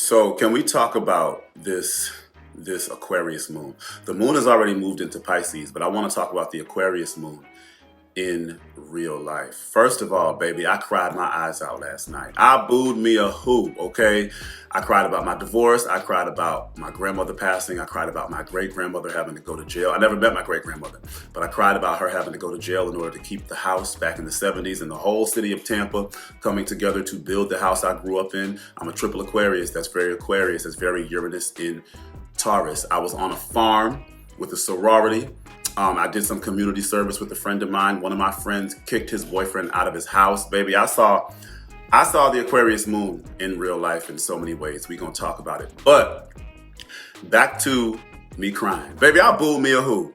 So can we talk about this Aquarius moon? The moon has already moved into Pisces, but I want to talk about the Aquarius moon in real life. First of all, baby, I cried my eyes out last night. I booed me a hoop, okay? I cried about my divorce. I cried about my grandmother passing. I cried about my great-grandmother having to go to jail. I never met my great-grandmother, but I cried about her having to go to jail in order to keep the house back in the 70s and the whole city of Tampa coming together to build the house I grew up in. I'm a triple Aquarius. That's very Aquarius. That's very Uranus in Taurus. I was on a farm with a sorority. I did some community service with a friend of mine. One of my friends kicked his boyfriend out of his house. Baby, I saw the Aquarius moon in real life in so many ways. We're going to talk about it. But back to me crying. Baby, I booed me a who.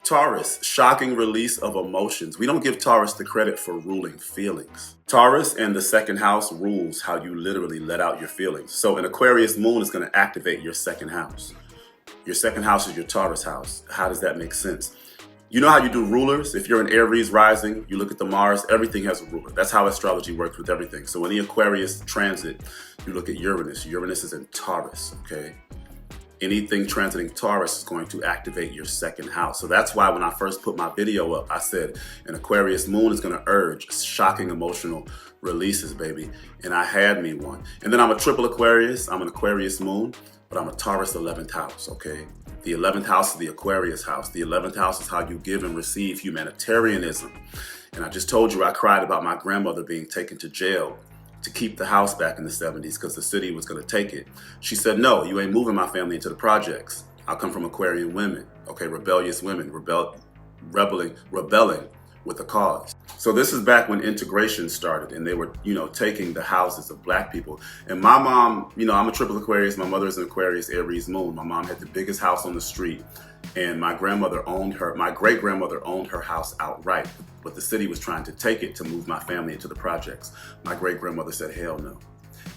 Taurus, shocking release of emotions. We don't give Taurus the credit for ruling feelings. Taurus and the second house rules how you literally let out your feelings. So an Aquarius moon is going to activate your second house. Your second house is your Taurus house. How does that make sense? You know how you do rulers? If you're an Aries rising, you look at the Mars, everything has a ruler. That's how astrology works with everything. So in the Aquarius transit, you look at Uranus. Uranus is in Taurus, okay? Anything transiting Taurus is going to activate your second house. So that's why when I first put my video up, I said an Aquarius moon is going to urge shocking emotional releases, baby. And I had me one. And then I'm a triple Aquarius. I'm an Aquarius moon, but I'm a Taurus 11th house, okay? The 11th house is the Aquarius house. The 11th house is how you give and receive humanitarianism. And I just told you I cried about my grandmother being taken to jail to keep the house back in the 70s because the city was going to take it. She said, no, you ain't moving my family into the projects. I come from Aquarian women, okay, rebellious women, rebelling with a cause. So this is back when integration started and they were, taking the houses of black people. And my mom, I'm a triple Aquarius. My mother is an Aquarius Aries moon. My mom had the biggest house on the street and my great-grandmother owned her house outright, but the city was trying to take it to move my family into the projects. My great-grandmother said, hell no.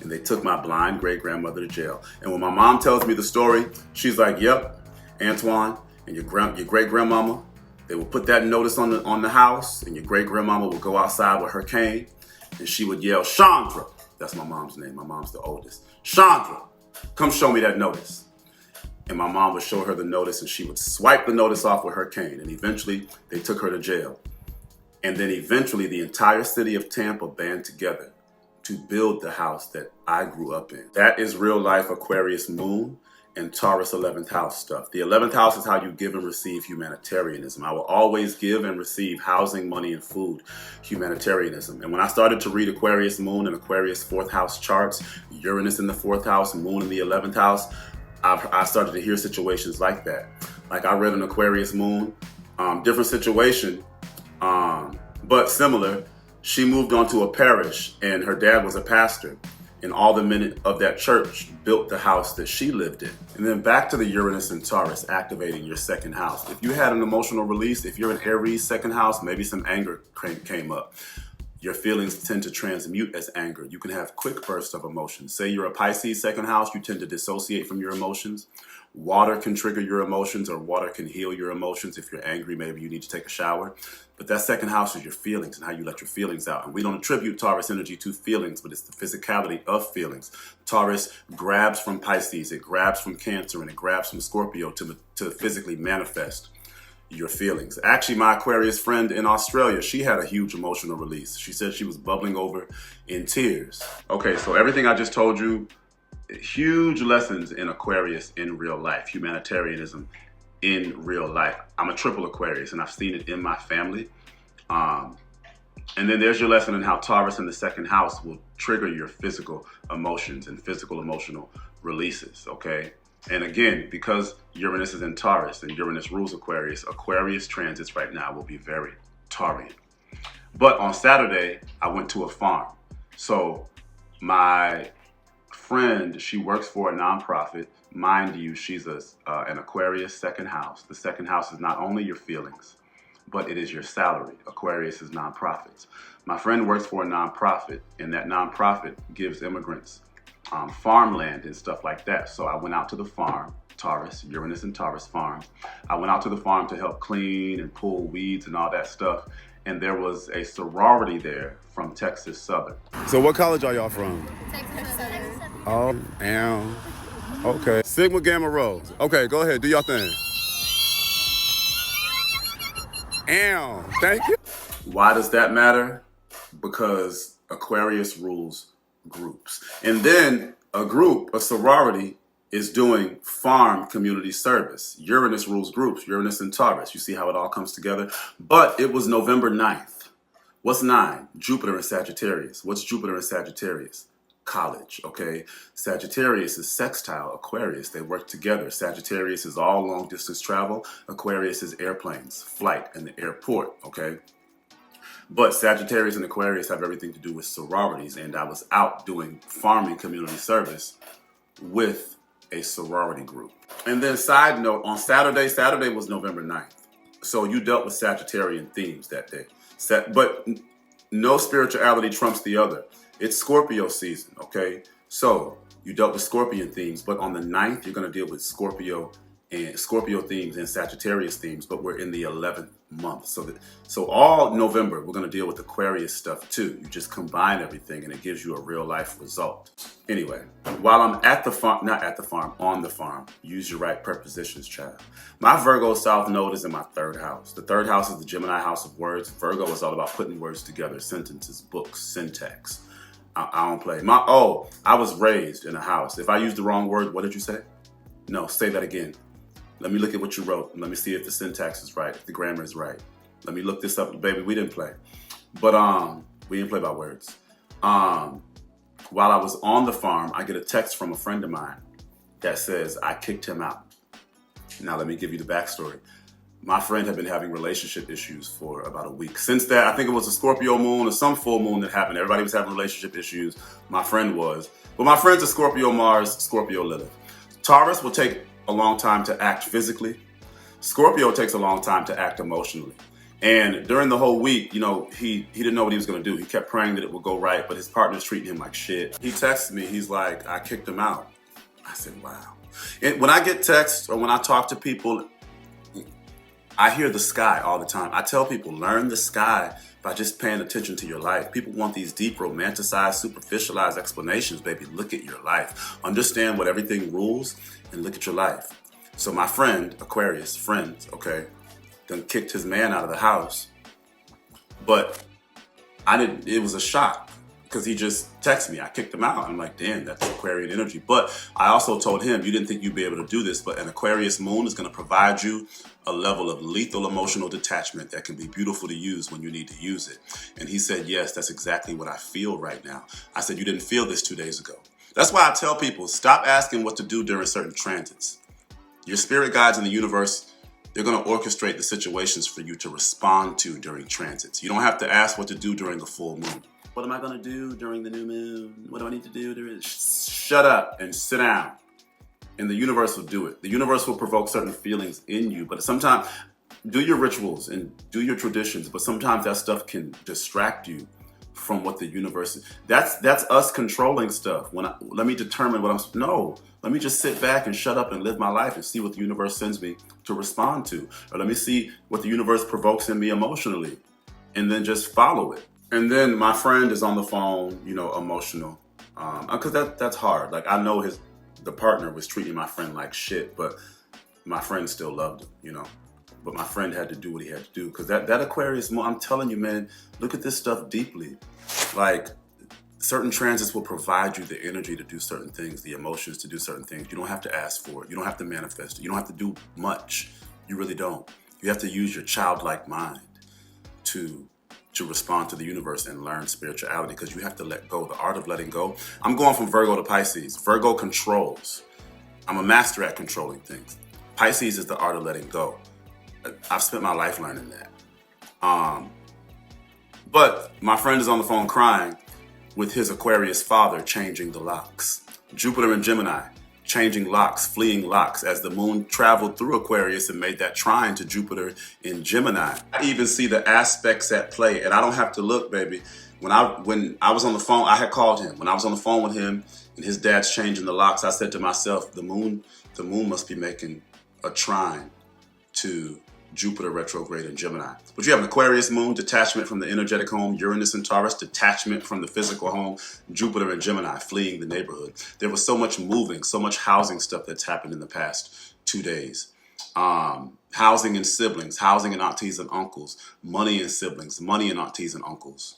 And they took my blind great-grandmother to jail. And when my mom tells me the story, she's like, yep, Antoine and your great-grandmama, they would put that notice on the house, and your great-grandmama would go outside with her cane, and she would yell, Chandra. That's my mom's name. My mom's the oldest. Chandra, come show me that notice. And my mom would show her the notice, and she would swipe the notice off with her cane. And eventually, they took her to jail. And then eventually, the entire city of Tampa band together to build the house that I grew up in. That is real-life Aquarius moon and Taurus 11th house stuff. The 11th house is how you give and receive humanitarianism. I will always give and receive housing, money, and food, humanitarianism. And when I started to read Aquarius moon and Aquarius 4th house charts, Uranus in the 4th house, moon in the 11th house, I started to hear situations like that. Like I read an Aquarius moon, different situation, but similar. She moved on to a parish and her dad was a pastor. And all the men of that church built the house that she lived in. And then back to the Uranus and Taurus activating your second house. If you had an emotional release, if you're an Aries second house, maybe some anger came up. Your feelings tend to transmute as anger. You can have quick bursts of emotions. Say you're a Pisces second house, you tend to dissociate from your emotions. Water can trigger your emotions or water can heal your emotions. If you're angry, maybe you need to take a shower. But that second house is your feelings and how you let your feelings out. And we don't attribute Taurus energy to feelings, but it's the physicality of feelings. Taurus grabs from Pisces, it grabs from Cancer, and it grabs from Scorpio to physically manifest your feelings. Actually, my Aquarius friend in Australia, she had a huge emotional release. She said she was bubbling over in tears. Okay, so everything I just told you, huge lessons in Aquarius in real life, humanitarianism in real life. I'm a triple Aquarius and I've seen it in my family. And then there's your lesson in how Taurus in the second house will trigger your physical emotions and physical emotional releases, okay? And again, because Uranus is in Taurus and Uranus rules Aquarius, Aquarius transits right now will be very Taurian. But on Saturday, I went to a farm. So my friend, she works for a nonprofit. Mind you, she's an Aquarius second house. The second house is not only your feelings, but it is your salary. Aquarius is nonprofits. My friend works for a nonprofit, and that nonprofit gives immigrants farmland and stuff like that. So I went out to the farm, Taurus, Uranus and Taurus farm. I went out to the farm to help clean and pull weeds and all that stuff. And there was a sorority there from Texas Southern. So what college are y'all from? Texas Southern. And okay. Sigma Gamma Rose. Okay, go ahead. Do your thing. Thank you. Why does that matter? Because Aquarius rules groups. And then a group, a sorority, is doing farm community service. Uranus rules groups, Uranus and Taurus. You see how it all comes together? But it was November 9th. What's 9? Jupiter and Sagittarius. What's Jupiter and Sagittarius? College, okay? Sagittarius is sextile Aquarius. They work together. Sagittarius is all long distance travel. Aquarius is airplanes, flight, and the airport, okay? But Sagittarius and Aquarius have everything to do with sororities, and I was out doing farming community service with a sorority group. And then side note, on Saturday was November 9th. So you dealt with Sagittarian themes that day. But no spirituality trumps the other. It's Scorpio season, okay? So you dealt with Scorpion themes, but on the 9th, you're going to deal with Scorpio themes and Sagittarius themes, but we're in the 11th month. So all November, we're going to deal with Aquarius stuff too. You just combine everything and it gives you a real life result. Anyway, while I'm at the farm, not at the farm, on the farm, use your right prepositions, child. My Virgo South Node is in my 3rd house. The 3rd house is the Gemini house of words. Virgo is all about putting words together, sentences, books, syntax. I don't play. I was raised in a house. If I used the wrong word, what did you say? No, say that again. Let me look at what you wrote. Let me see if the syntax is right, if the grammar is right. Let me look this up. Baby, we didn't play. But we didn't play by words. While I was on the farm, I get a text from a friend of mine that says, I kicked him out. Now, let me give you the backstory. My friend had been having relationship issues for about a week. Since that, I think it was a Scorpio moon or some full moon that happened. Everybody was having relationship issues. My friend was. But my friend's a Scorpio Mars, Scorpio Lilith. Taurus will take a long time to act physically. Scorpio takes a long time to act emotionally. And during the whole week, you know, he didn't know what he was going to do. He kept praying that it would go right, but his partner's treating him like shit. He texted me. He's like, I kicked him out. I said, wow. And when I get texts or when I talk to people, I hear the sky all the time. I tell people, learn the sky by just paying attention to your life. People want these deep, romanticized, superficialized explanations, baby. Look at your life. Understand what everything rules and look at your life. So my friend, Aquarius, okay, done kicked his man out of the house. But it was a shock because he just texted me. I kicked him out. I'm like, damn, that's Aquarian energy. But I also told him, you didn't think you'd be able to do this, but an Aquarius moon is going to provide you a level of lethal emotional detachment that can be beautiful to use when you need to use it. And he said, yes, that's exactly what I feel right now. I said, you didn't feel this 2 days ago. That's why I tell people, stop asking what to do during certain transits. Your spirit guides in the universe, they're going to orchestrate the situations for you to respond to during transits. You don't have to ask what to do during a full moon. What am I going to do during the new moon? What do I need to do during... Shut up and sit down. And the universe will do it. The universe will provoke certain feelings in you. But sometimes, do your rituals and do your traditions. But sometimes that stuff can distract you from what the universe is. That's us controlling stuff. Let me determine what I'm... No. Let me just sit back and shut up and live my life and see what the universe sends me to respond to. Or let me see what the universe provokes in me emotionally. And then just follow it. And then my friend is on the phone, you know, emotional, because that's hard. Like, I know the partner was treating my friend like shit, but my friend still loved him, you know. But my friend had to do what he had to do, because that Aquarius, I'm telling you, man, look at this stuff deeply. Like, certain transits will provide you the energy to do certain things, the emotions to do certain things. You don't have to ask for it. You don't have to manifest it. You don't have to do much. You really don't. You have to use your childlike mind to respond to the universe and learn spirituality, because you have to let go, the art of letting go. I'm going from Virgo to Pisces. Virgo controls. I'm a master at controlling things. Pisces is the art of letting go. I've spent my life learning that. But my friend is on the phone crying with his Aquarius father changing the locks. Jupiter and Gemini, changing locks, fleeing locks, as the moon traveled through Aquarius and made that trine to Jupiter in Gemini. I even see the aspects at play, and I don't have to look, baby. When I was on the phone, I had called him. When I was on the phone with him and his dad's changing the locks, I said to myself, the moon must be making a trine to Jupiter retrograde in Gemini. But you have an Aquarius moon, detachment from the energetic home, Uranus and Taurus, detachment from the physical home, Jupiter and Gemini, fleeing the neighborhood. There was so much moving, so much housing stuff that's happened in the past 2 days. Housing and siblings, housing and aunties and uncles, money and siblings, money and aunties and uncles.